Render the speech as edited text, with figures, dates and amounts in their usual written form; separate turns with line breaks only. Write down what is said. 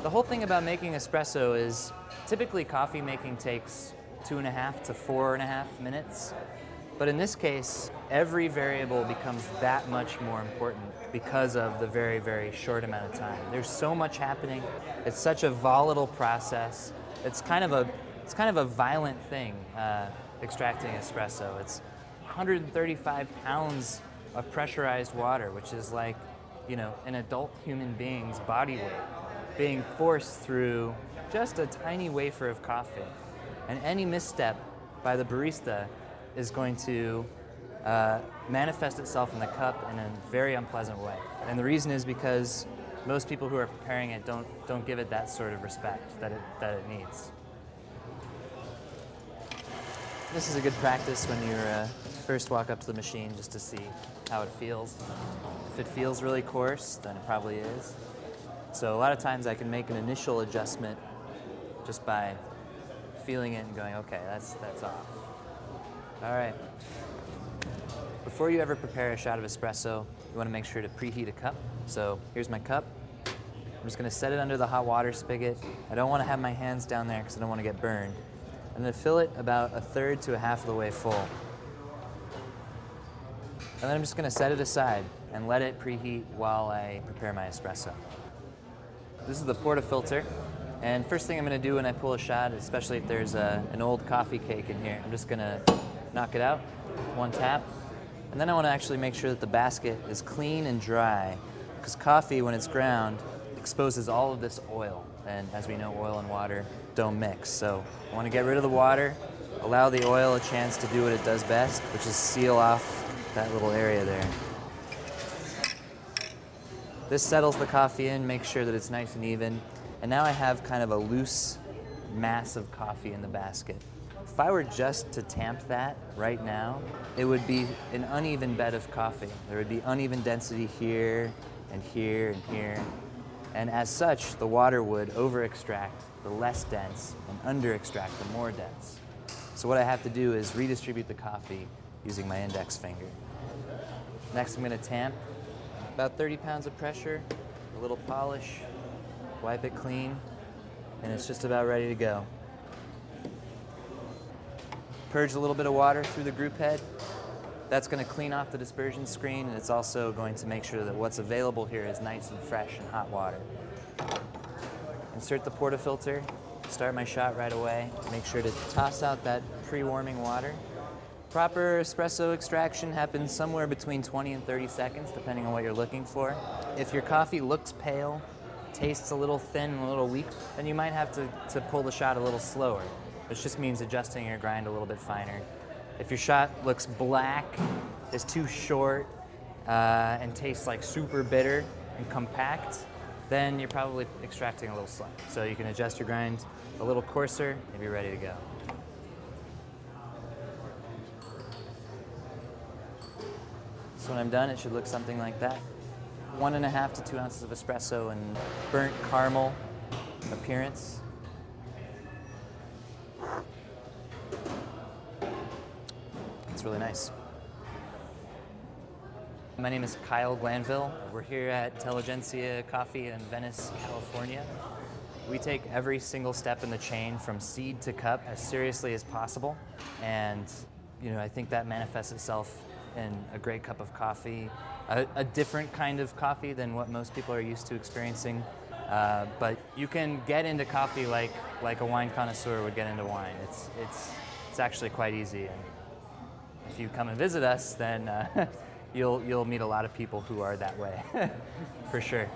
The whole thing about making espresso is typically coffee making takes 2.5 to 4.5 minutes. But in this case, every variable becomes that much more important because of the very, very short amount of time. There's so much happening. It's such a volatile process. It's kind of a violent thing, extracting espresso. It's 135 pounds of pressurized water, which is like, you know, an adult human being's body weight being forced through just a tiny wafer of coffee. And any misstep by the barista is going to manifest itself in the cup in a very unpleasant way. And the reason is because most people who are preparing it don't give it that sort of respect that it needs. This is a good practice when you first walk up to the machine just to see how it feels. If it feels really coarse, then it probably is. So a lot of times I can make an initial adjustment just by feeling it and going, okay, that's off. All right. Before you ever prepare a shot of espresso, you want to make sure to preheat a cup. So here's my cup. I'm just going to set it under the hot water spigot. I don't want to have my hands down there because I don't want to get burned. I'm going to fill it about 1/3 to 1/2 of the way full. And then I'm just going to set it aside and let it preheat while I prepare my espresso. This is the portafilter. And first thing I'm going to do when I pull a shot, especially if there's an old coffee cake in here, I'm just going to knock it out, one tap. And then I want to actually make sure that the basket is clean and dry, because coffee, when it's ground, exposes all of this oil. And as we know, oil and water don't mix. So I want to get rid of the water, allow the oil a chance to do what it does best, which is seal off that little area there. This settles the coffee in, makes sure that it's nice and even. And now I have kind of a loose mass of coffee in the basket. If I were just to tamp that right now, it would be an uneven bed of coffee. There would be uneven density here and here and here. And as such, the water would over-extract the less dense and under-extract the more dense. So what I have to do is redistribute the coffee using my index finger. Next, I'm going to tamp. About 30 pounds of pressure, a little polish, wipe it clean, and it's just about ready to go. Purge a little bit of water through the group head. That's going to clean off the dispersion screen, and it's also going to make sure that what's available here is nice and fresh and hot water. Insert the portafilter, start my shot right away. Make sure to toss out that pre-warming water. Proper espresso extraction happens somewhere between 20 and 30 seconds, depending on what you're looking for. If your coffee looks pale, tastes a little thin and a little weak, then you might have to pull the shot a little slower, which just means adjusting your grind a little bit finer. If your shot looks black, is too short, and tastes like super bitter and compact, then you're probably extracting a little slow. So you can adjust your grind a little coarser and be ready to go. So when I'm done, it should look something like that. 1.5 to 2 ounces of espresso and burnt caramel appearance. It's really nice. My name is Kyle Glenvil. We're here at Intelligentsia Coffee in Venice, California. We take every single step in the chain from seed to cup as seriously as possible. And I think that manifests itself in a great cup of coffee, a different kind of coffee than what most people are used to experiencing. But you can get into coffee like a wine connoisseur would get into wine. It's actually quite easy. And if you come and visit us, then you'll meet a lot of people who are that way, for sure.